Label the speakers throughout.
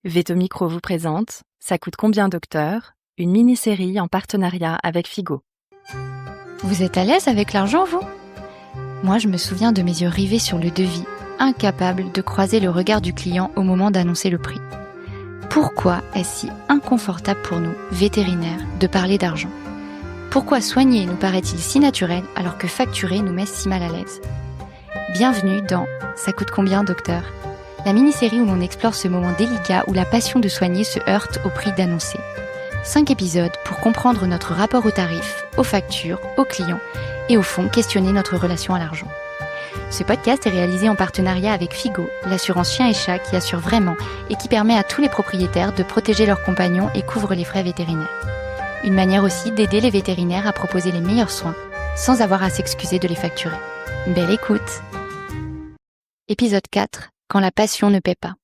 Speaker 1: Veto Micro vous présente Ça coûte combien docteur? Une mini-série en partenariat avec Figo.
Speaker 2: Vous êtes à l'aise avec l'argent, vous? Moi, je me souviens de mes yeux rivés sur le devis, incapable de croiser le regard du client au moment d'annoncer le prix. Pourquoi est-ce si inconfortable pour nous, vétérinaires, de parler d'argent? Pourquoi soigner nous paraît-il si naturel alors que facturer nous met si mal à l'aise? Bienvenue dans Ça coûte combien docteur? La mini-série où l'on explore ce moment délicat où la passion de soigner se heurte au prix d'annoncer. 5 épisodes pour comprendre notre rapport aux tarifs, aux factures, aux clients et au fond questionner notre relation à l'argent. Ce podcast est réalisé en partenariat avec Figo, l'assurance chien et chat qui assure vraiment et qui permet à tous les propriétaires de protéger leurs compagnons et couvre les frais vétérinaires. Une manière aussi d'aider les vétérinaires à proposer les meilleurs soins sans avoir à s'excuser de les facturer. Belle écoute! Épisode 4. Quand la passion ne paie pas.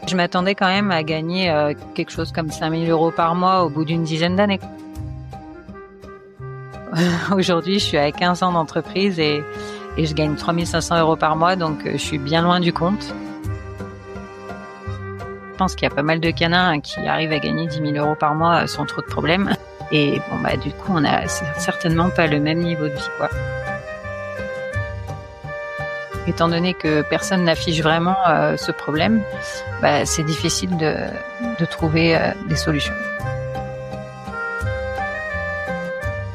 Speaker 3: Je m'attendais quand même à gagner quelque chose comme 5 000 € par mois au bout d'une dizaine d'années. Aujourd'hui, je suis à 15 ans d'entreprise et je gagne 3 500 € par mois, donc je suis bien loin du compte. Je pense qu'il y a pas mal de canins qui arrivent à gagner 10 000 € par mois sans trop de problèmes. Et du coup, on n'a certainement pas le même niveau de vie, quoi. Étant donné que personne n'affiche vraiment ce problème, c'est difficile de trouver des solutions.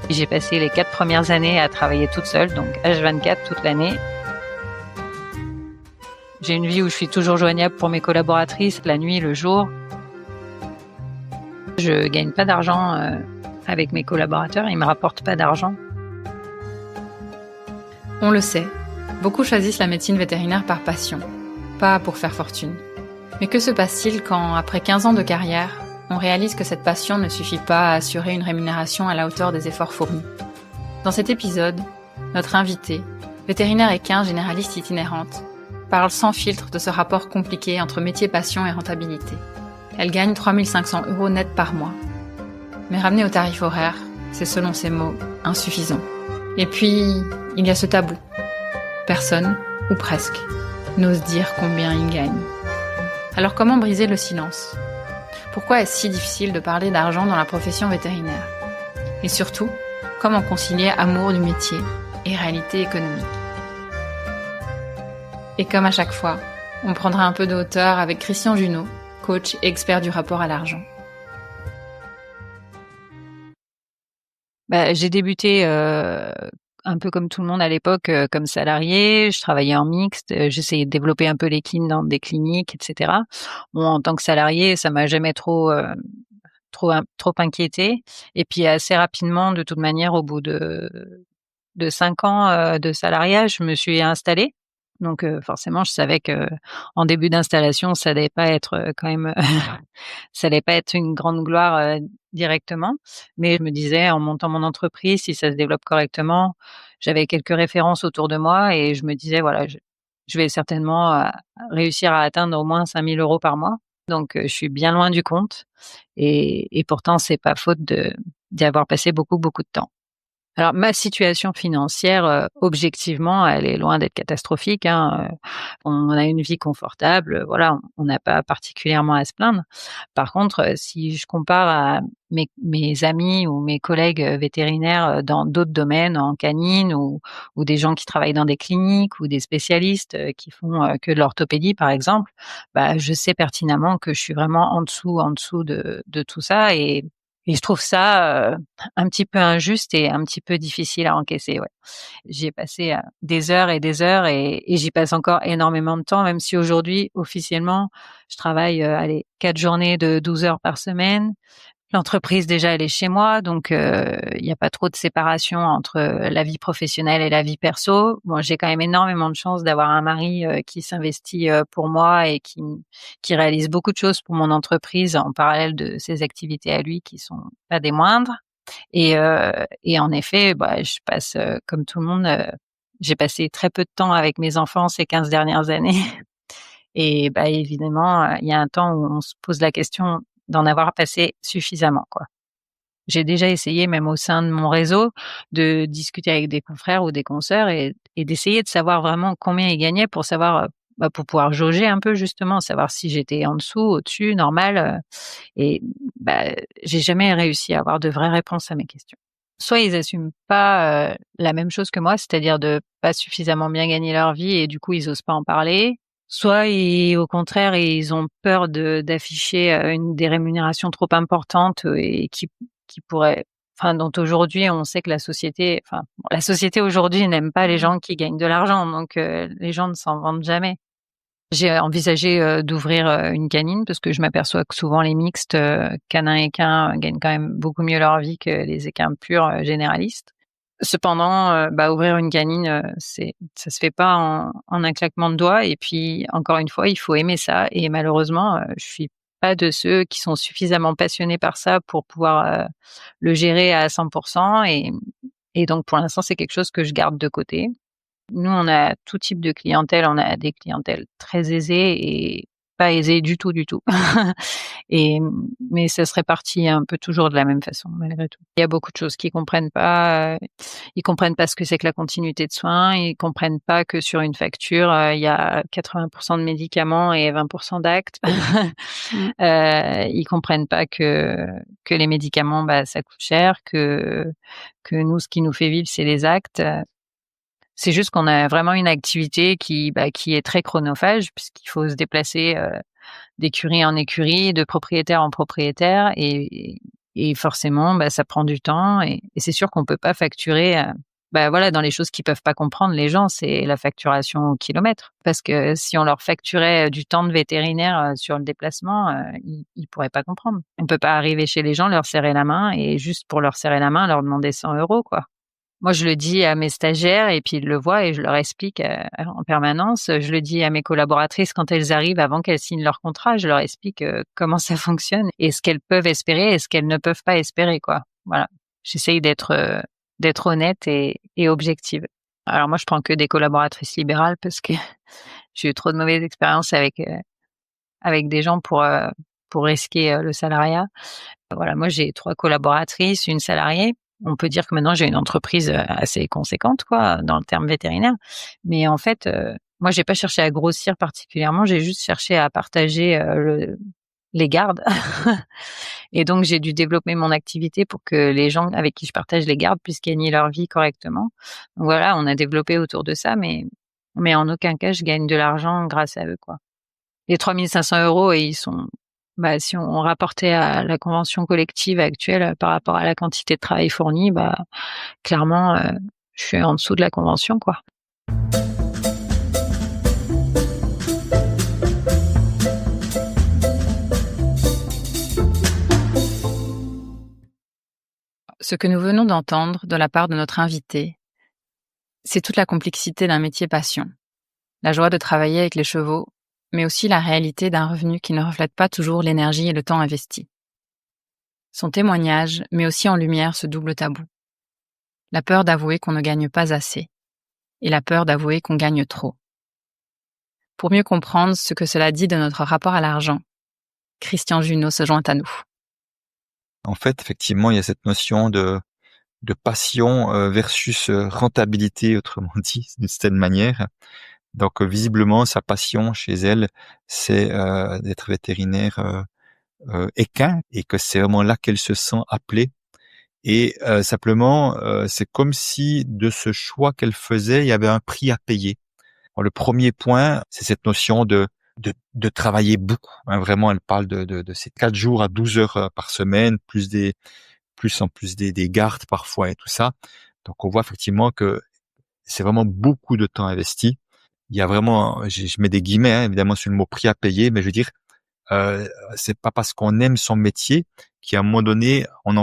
Speaker 3: J'ai passé les 4 premières années à travailler toute seule, donc H24 toute l'année. J'ai une vie où je suis toujours joignable pour mes collaboratrices, la nuit, le jour. Je gagne pas d'argent avec mes collaborateurs, ils me rapportent pas d'argent.
Speaker 4: On le sait, beaucoup choisissent la médecine vétérinaire par passion, pas pour faire fortune. Mais que se passe-t-il quand, après 15 ans de carrière, on réalise que cette passion ne suffit pas à assurer une rémunération à la hauteur des efforts fournis? Dans cet épisode, notre invitée, vétérinaire équin généraliste itinérante, parle sans filtre de ce rapport compliqué entre métier passion et rentabilité. Elle gagne 3 500 € net par mois. Mais ramené au tarif horaire, c'est selon ses mots insuffisant. Et puis, il y a ce tabou. Personne, ou presque, n'ose dire combien il gagne. Alors comment briser le silence? Pourquoi est-ce si difficile de parler d'argent dans la profession vétérinaire? Et surtout, comment concilier amour du métier et réalité économique? Et comme à chaque fois, on prendra un peu de hauteur avec Christian Junot, coach et expert du rapport à l'argent.
Speaker 3: J'ai débuté un peu comme tout le monde à l'époque, comme salarié. Je travaillais en mixte, j'essayais de développer un peu l'équine dans des cliniques, etc. Bon, en tant que salarié, ça m'a jamais trop inquiété. Et puis assez rapidement, de toute manière, au bout de 5 ans de salariat, je me suis installée. Donc forcément, je savais que en début d'installation, ça allait pas être quand même, ça allait pas être une grande gloire directement. Mais je me disais, en montant mon entreprise, si ça se développe correctement, j'avais quelques références autour de moi et je me disais, voilà, je vais certainement réussir à atteindre au moins 5 000 € par mois. Donc je suis bien loin du compte et pourtant, c'est pas faute d'y avoir passé beaucoup, beaucoup de temps. Alors ma situation financière, objectivement, elle est loin d'être catastrophique, hein, on a une vie confortable, voilà, on n'a pas particulièrement à se plaindre. Par contre, si je compare à mes amis ou mes collègues vétérinaires dans d'autres domaines, en canine ou des gens qui travaillent dans des cliniques ou des spécialistes qui font que de l'orthopédie, par exemple, je sais pertinemment que je suis vraiment en dessous de tout ça et je trouve ça un petit peu injuste et un petit peu difficile à encaisser, ouais. J'y ai passé des heures et des heures et j'y passe encore énormément de temps, même si aujourd'hui, officiellement, je travaille 4 journées de 12 heures par semaine. L'entreprise déjà, elle est chez moi, donc il y a pas trop de séparation entre la vie professionnelle et la vie perso. Bon, j'ai quand même énormément de chance d'avoir un mari qui s'investit pour moi et qui réalise beaucoup de choses pour mon entreprise en parallèle de ses activités à lui qui sont pas des moindres. Et en effet, je passe comme tout le monde, j'ai passé très peu de temps avec mes enfants ces 15 dernières années. Et évidemment, il y a un temps où on se pose la question d'en avoir passé suffisamment, quoi. J'ai déjà essayé, même au sein de mon réseau, de discuter avec des confrères ou des consoeurs et d'essayer de savoir vraiment combien ils gagnaient pour savoir, pour pouvoir jauger un peu justement, savoir si j'étais en dessous, au-dessus, normal, et j'ai jamais réussi à avoir de vraies réponses à mes questions. Soit ils assument pas, la même chose que moi, c'est-à-dire de pas suffisamment bien gagner leur vie et du coup ils osent pas en parler. Soit au contraire, ils ont peur d'afficher, des rémunérations trop importantes, et qui pourraient, enfin, dont aujourd'hui on sait que la société aujourd'hui n'aime pas les gens qui gagnent de l'argent, donc les gens ne s'en vantent jamais. J'ai envisagé, d'ouvrir, une canine parce que je m'aperçois que souvent les mixtes, canin équin, gagnent quand même beaucoup mieux leur vie que les équins purs, généralistes. Cependant, ouvrir une canine, ça se fait pas en un claquement de doigts et puis encore une fois, il faut aimer ça et malheureusement, je suis pas de ceux qui sont suffisamment passionnés par ça pour pouvoir, le gérer à 100 et donc pour l'instant, c'est quelque chose que je garde de côté. Nous, on a tout type de clientèle. On a des clientèles très aisées et pas aisées du tout, du tout. Mais ça se répartit un peu toujours de la même façon, malgré tout. Il y a beaucoup de choses qu'ils comprennent pas. Ils comprennent pas ce que c'est que la continuité de soins. Ils comprennent pas que sur une facture, il y a 80% de médicaments et 20% d'actes. Ils comprennent pas que les médicaments, ça coûte cher, que nous, ce qui nous fait vivre, c'est les actes. C'est juste qu'on a vraiment une activité qui est très chronophage puisqu'il faut se déplacer, d'écurie en écurie, de propriétaire en propriétaire et forcément, ça prend du temps et c'est sûr qu'on peut pas facturer, dans les choses qu'ils peuvent pas comprendre les gens, c'est la facturation au kilomètre. Parce que si on leur facturait, du temps de vétérinaire, sur le déplacement, ils pourraient pas comprendre. On peut pas arriver chez les gens, leur serrer la main et juste pour leur serrer la main, leur demander 100 €, quoi. Moi, je le dis à mes stagiaires et puis ils le voient et je leur explique, en permanence. Je le dis à mes collaboratrices quand elles arrivent, avant qu'elles signent leur contrat, je leur explique, comment ça fonctionne et ce qu'elles peuvent espérer et ce qu'elles ne peuvent pas espérer, quoi. Voilà. J'essaye d'être honnête et objective. Alors moi, je prends que des collaboratrices libérales parce que j'ai eu trop de mauvaises expériences avec des gens pour risquer, le salariat. Voilà, moi j'ai 3 collaboratrices, une salariée. On peut dire que maintenant j'ai une entreprise, assez conséquente quoi, dans le terme vétérinaire. Mais en fait, moi j'ai pas cherché à grossir particulièrement, j'ai juste cherché à partager, les gardes. Et donc j'ai dû développer mon activité pour que les gens avec qui je partage les gardes puissent gagner leur vie correctement. Donc voilà, on a développé autour de ça, mais en aucun cas je gagne de l'argent grâce à eux, quoi. Les 3 500 € et ils sont si on rapportait à la convention collective actuelle, par rapport à la quantité de travail fourni, clairement, je suis en dessous de la convention, quoi.
Speaker 4: Ce que nous venons d'entendre de la part de notre invité, c'est toute la complexité d'un métier passion. La joie de travailler avec les chevaux, mais aussi la réalité d'un revenu qui ne reflète pas toujours l'énergie et le temps investis. Son témoignage met aussi en lumière ce double tabou. La peur d'avouer qu'on ne gagne pas assez et la peur d'avouer qu'on gagne trop. Pour mieux comprendre ce que cela dit de notre rapport à l'argent, Christian Junod se joint à nous.
Speaker 5: En fait, effectivement, il y a cette notion de passion versus rentabilité, autrement dit, d'une certaine manière. Donc, visiblement, sa passion chez elle, c'est d'être vétérinaire équin et que c'est vraiment là qu'elle se sent appelée. Et simplement, c'est comme si de ce choix qu'elle faisait, il y avait un prix à payer. Alors, le premier point, c'est cette notion de travailler beaucoup. Hein, vraiment, elle parle de ces 4 jours à 12 heures par semaine, plus en plus des gardes parfois et tout ça. Donc, on voit effectivement que c'est vraiment beaucoup de temps investi. Il y a vraiment, je mets des guillemets, hein, évidemment, sur le mot prix à payer, mais je veux dire, c'est pas parce qu'on aime son métier qu'à un moment donné, on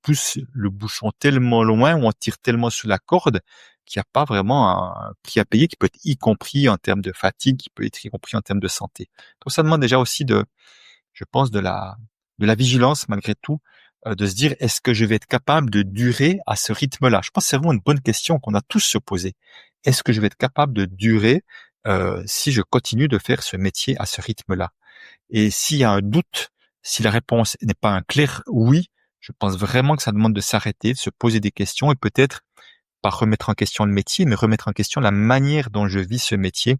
Speaker 5: pousse le bouchon tellement loin ou on tire tellement sur la corde qu'il n'y a pas vraiment un prix à payer qui peut être y compris en termes de fatigue, qui peut être y compris en termes de santé. Donc ça demande déjà aussi je pense, de la vigilance malgré tout, de se dire est-ce que je vais être capable de durer à ce rythme-là? Je pense que c'est vraiment une bonne question qu'on a tous se poser. Est-ce que je vais être capable de durer si je continue de faire ce métier à ce rythme-là? Et s'il y a un doute Si la réponse n'est pas un clair oui, je pense vraiment que ça demande de s'arrêter, de se poser des questions et peut-être pas remettre en question le métier, mais remettre en question la manière dont je vis ce métier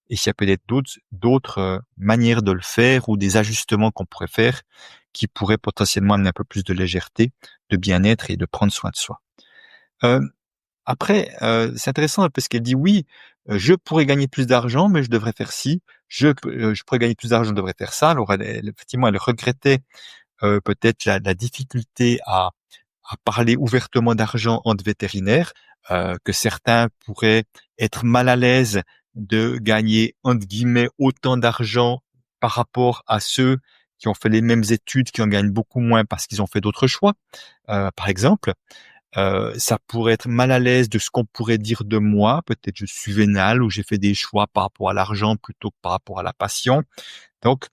Speaker 5: et s'il y a peut-être d'autres manières de le faire ou des ajustements qu'on pourrait faire qui pourraient potentiellement amener un peu plus de légèreté, de bien-être et de prendre soin de soi. Euh, Après, c'est intéressant parce qu'elle dit oui, je pourrais gagner plus d'argent, mais je devrais faire ci. Je pourrais gagner plus d'argent, je devrais faire ça. Alors, effectivement, elle regrettait peut-être la difficulté à parler ouvertement d'argent entre vétérinaires, que certains pourraient être mal à l'aise de gagner entre guillemets autant d'argent par rapport à ceux qui ont fait les mêmes études, qui en gagnent beaucoup moins parce qu'ils ont fait d'autres choix, par exemple. Ça pourrait être mal à l'aise de ce qu'on pourrait dire de moi. Peut-être je suis vénal ou j'ai fait des choix par rapport à l'argent plutôt que par rapport à la passion. Donc,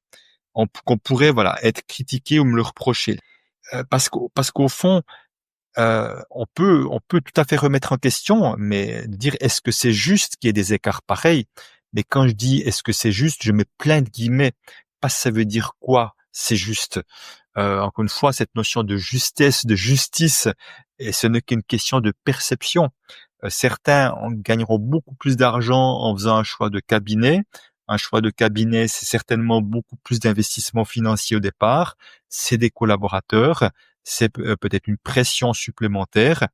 Speaker 5: qu'on pourrait être critiqué ou me le reprocher. Parce qu'au fond, on peut tout à fait remettre en question, mais dire est-ce que c'est juste qu'il y ait des écarts pareils? Mais quand je dis est-ce que c'est juste, je mets plein de guillemets. Parce que ça veut dire quoi? C'est juste. Encore une fois, cette notion de justesse, de justice, et ce n'est qu'une question de perception. Certains gagneront beaucoup plus d'argent en faisant un choix de cabinet. Un choix de cabinet, c'est certainement beaucoup plus d'investissement financier au départ. C'est des collaborateurs, c'est peut-être une pression supplémentaire.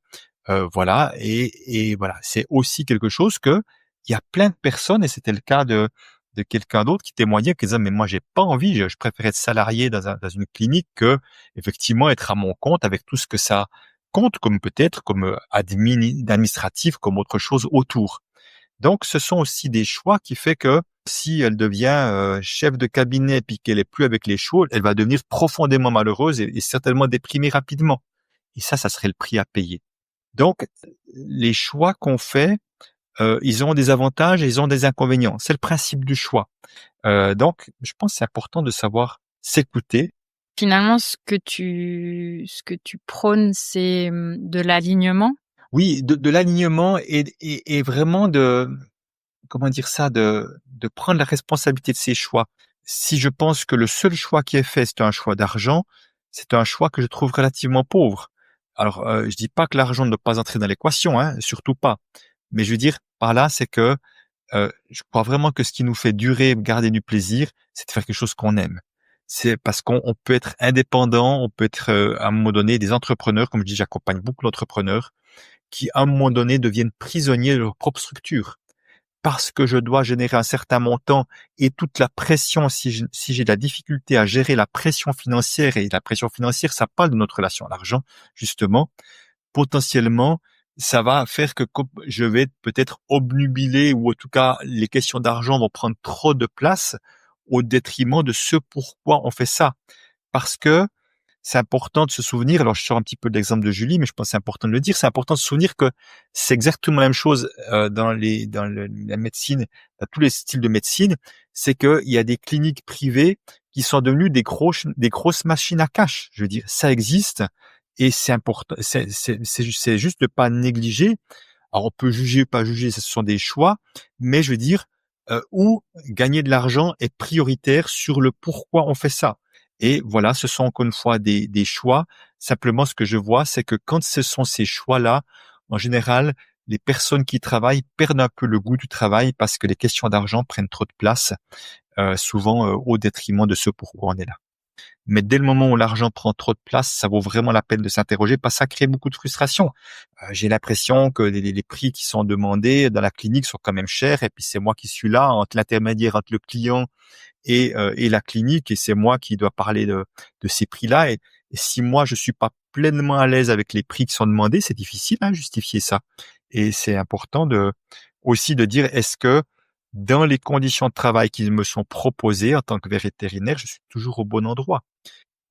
Speaker 5: Voilà, et voilà, c'est aussi quelque chose que il y a plein de personnes, et c'était le cas de quelqu'un d'autre qui témoignait, qui disait mais moi j'ai pas envie, je préfère être salarié dans une clinique que effectivement être à mon compte avec tout ce que ça compte comme peut-être comme administratif, comme autre chose autour. Donc ce sont aussi des choix qui fait que si elle devient chef de cabinet puis qu'elle est plus avec les chevaux, elle va devenir profondément malheureuse et certainement déprimée rapidement. Et ça serait le prix à payer. Donc les choix qu'on fait, ils ont des avantages et ils ont des inconvénients. C'est le principe du choix. Donc, je pense que c'est important de savoir s'écouter.
Speaker 4: Finalement, ce que tu prônes, c'est de l'alignement.
Speaker 5: Oui, de l'alignement et vraiment de, comment dire ça, de prendre la responsabilité de ses choix. Si je pense que le seul choix qui est fait, c'est un choix d'argent, c'est un choix que je trouve relativement pauvre. Alors, je dis pas que l'argent ne doit pas entrer dans l'équation, hein, surtout pas. Mais je veux dire par là, c'est que je crois vraiment que ce qui nous fait durer, garder du plaisir, c'est de faire quelque chose qu'on aime. C'est parce qu'on peut être indépendant, on peut être à un moment donné des entrepreneurs, comme je dis, j'accompagne beaucoup d'entrepreneurs qui à un moment donné deviennent prisonniers de leur propre structure. Parce que je dois générer un certain montant et toute la pression, si j'ai de la difficulté à gérer la pression financière, et la pression financière, ça parle de notre relation à l'argent, justement, potentiellement, ça va faire que je vais peut-être obnubilé ou en tout cas les questions d'argent vont prendre trop de place au détriment de ce pourquoi on fait ça. Parce que c'est important de se souvenir, alors je sors un petit peu de l'exemple de Julie, mais je pense que c'est important de le dire, c'est important de se souvenir que c'est exactement la même chose dans la médecine, dans tous les styles de médecine, c'est qu'il y a des cliniques privées qui sont devenues des grosses machines à cash. Je veux dire, ça existe et c'est important, c'est juste de pas négliger. Alors on peut juger ou pas juger, ce sont des choix, mais je veux dire, où gagner de l'argent est prioritaire sur le pourquoi on fait ça. Et voilà, ce sont encore une fois des choix. Simplement, ce que je vois, c'est que quand ce sont ces choix-là, en général, les personnes qui travaillent perdent un peu le goût du travail parce que les questions d'argent prennent trop de place, souvent au détriment de ce pourquoi on est là. Mais dès le moment où l'argent prend trop de place, ça vaut vraiment la peine de s'interroger parce que ça crée beaucoup de frustration. J'ai l'impression que les prix qui sont demandés dans la clinique sont quand même chers et puis c'est moi qui suis là entre l'intermédiaire entre le client et la clinique et c'est moi qui dois parler de ces prix-là et si moi je suis pas pleinement à l'aise avec les prix qui sont demandés, c'est difficile à justifier ça. Et c'est important aussi de dire est-ce que dans les conditions de travail qui me sont proposées en tant que vétérinaire, je suis toujours au bon endroit.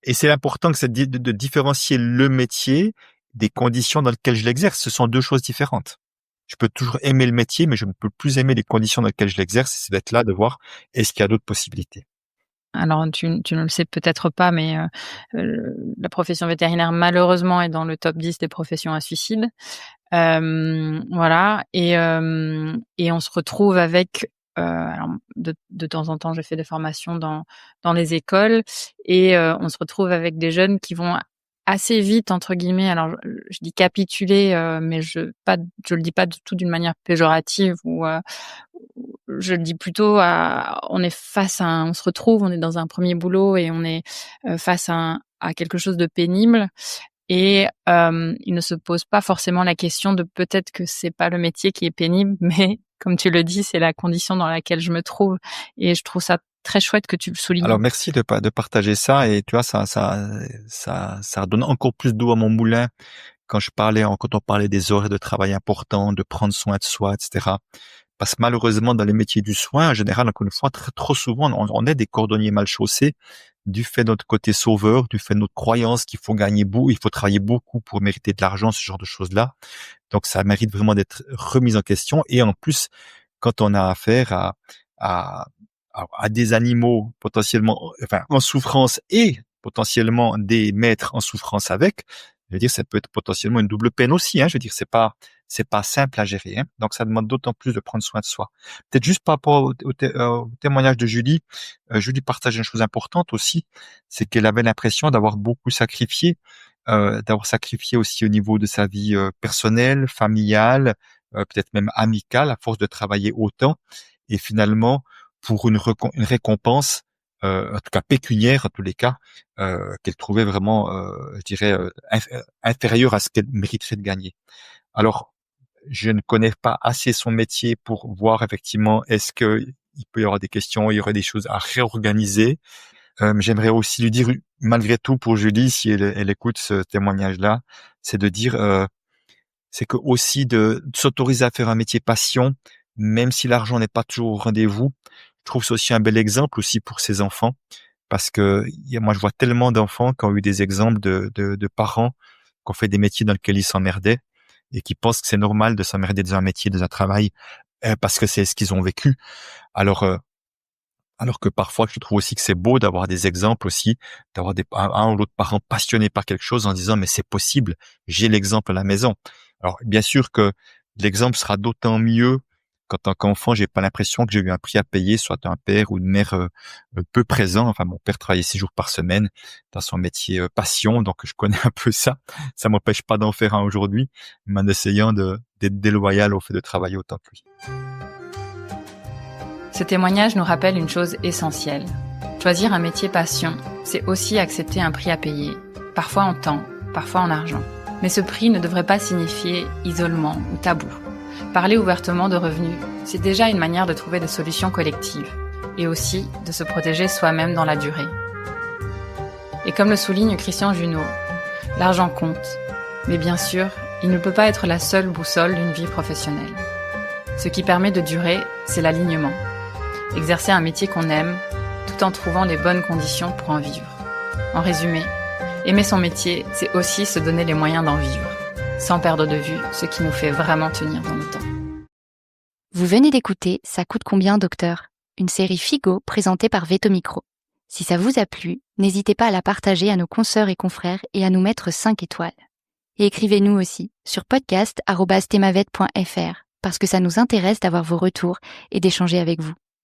Speaker 5: Et c'est important que de différencier le métier des conditions dans lesquelles je l'exerce. Ce sont deux choses différentes. Je peux toujours aimer le métier, mais je ne peux plus aimer les conditions dans lesquelles je l'exerce. C'est d'être là, de voir est-ce qu'il y a d'autres possibilités.
Speaker 4: Alors, tu ne le sais peut-être pas, mais la profession vétérinaire, malheureusement, est dans le top 10 des professions à suicide. Voilà. Et on se retrouve avec alors de temps en temps, j'ai fait des formations dans les écoles et on se retrouve avec des jeunes qui vont assez vite entre guillemets. Alors je dis capituler, mais je le dis pas du tout d'une manière péjorative ou je le dis plutôt on se retrouve, on est dans un premier boulot et on est face à quelque chose de pénible. Et il ne se pose pas forcément la question de peut-être que c'est pas le métier qui est pénible, mais comme tu le dis, c'est la condition dans laquelle je me trouve. Et je trouve ça très chouette que tu le soulignes.
Speaker 5: Alors merci de partager ça, et tu vois, ça donne encore plus d'eau à mon moulin quand on parlait des horaires de travail importants, de prendre soin de soi, etc. Parce que malheureusement, dans les métiers du soin, en général, encore une fois, trop souvent, on est des cordonniers mal chaussés du fait de notre côté sauveur, du fait de notre croyance qu'il faut il faut travailler beaucoup pour mériter de l'argent, ce genre de choses-là. Donc, ça mérite vraiment d'être remis en question. Et en plus, quand on a affaire à des animaux potentiellement, enfin, en souffrance et potentiellement des maîtres en souffrance avec, je veux dire, ça peut être potentiellement une double peine aussi, hein. Je veux dire, c'est pas simple à gérer, hein. Donc, ça demande d'autant plus de prendre soin de soi. Peut-être juste par rapport au témoignage de Julie, Julie partage une chose importante aussi, c'est qu'elle avait l'impression d'avoir beaucoup sacrifié, aussi au niveau de sa vie personnelle, familiale, peut-être même amicale, à force de travailler autant. Et finalement, pour une récompense, en tout cas pécuniaire, en tous les cas, qu'elle trouvait vraiment, je dirais, inférieure à ce qu'elle mériterait de gagner. Alors, je ne connais pas assez son métier pour voir effectivement est-ce que il peut y avoir des questions, il y aurait des choses à réorganiser. J'aimerais aussi lui dire, malgré tout, pour Julie, si elle écoute ce témoignage-là, c'est de dire, c'est que aussi de s'autoriser à faire un métier passion, même si l'argent n'est pas toujours au rendez-vous. Je trouve c'est aussi un bel exemple aussi pour ses enfants, parce que moi je vois tellement d'enfants qui ont eu des exemples de parents qui ont fait des métiers dans lesquels ils s'emmerdaient et qui pensent que c'est normal de s'emmerder dans un métier, dans un travail, parce que c'est ce qu'ils ont vécu. Alors que parfois, je trouve aussi que c'est beau d'avoir des exemples aussi, d'avoir un ou l'autre parent passionné par quelque chose en disant, mais c'est possible, j'ai l'exemple à la maison. Alors, bien sûr que l'exemple sera d'autant mieux qu'en tant qu'enfant, j'ai pas l'impression que j'ai eu un prix à payer, soit un père ou une mère peu présent. Enfin, mon père travaillait 6 jours par semaine dans son métier passion, donc je connais un peu ça. Ça m'empêche pas d'en faire un aujourd'hui, mais en essayant d'être déloyal au fait de travailler autant que lui.
Speaker 4: Ce témoignage nous rappelle une chose essentielle. Choisir un métier passion, c'est aussi accepter un prix à payer, parfois en temps, parfois en argent. Mais ce prix ne devrait pas signifier isolement ou tabou. Parler ouvertement de revenus, c'est déjà une manière de trouver des solutions collectives et aussi de se protéger soi-même dans la durée. Et comme le souligne Christian Junod, l'argent compte, mais bien sûr, il ne peut pas être la seule boussole d'une vie professionnelle. Ce qui permet de durer, c'est l'alignement. Exercer un métier qu'on aime, tout en trouvant les bonnes conditions pour en vivre. En résumé, aimer son métier, c'est aussi se donner les moyens d'en vivre, sans perdre de vue ce qui nous fait vraiment tenir dans le temps.
Speaker 2: Vous venez d'écouter Ça coûte combien, docteur ? Une série Figo présentée par Veto Micro. Si ça vous a plu, n'hésitez pas à la partager à nos consoeurs et confrères et à nous mettre 5 étoiles. Et écrivez-nous aussi sur podcast@themavet.fr parce que ça nous intéresse d'avoir vos retours et d'échanger avec vous.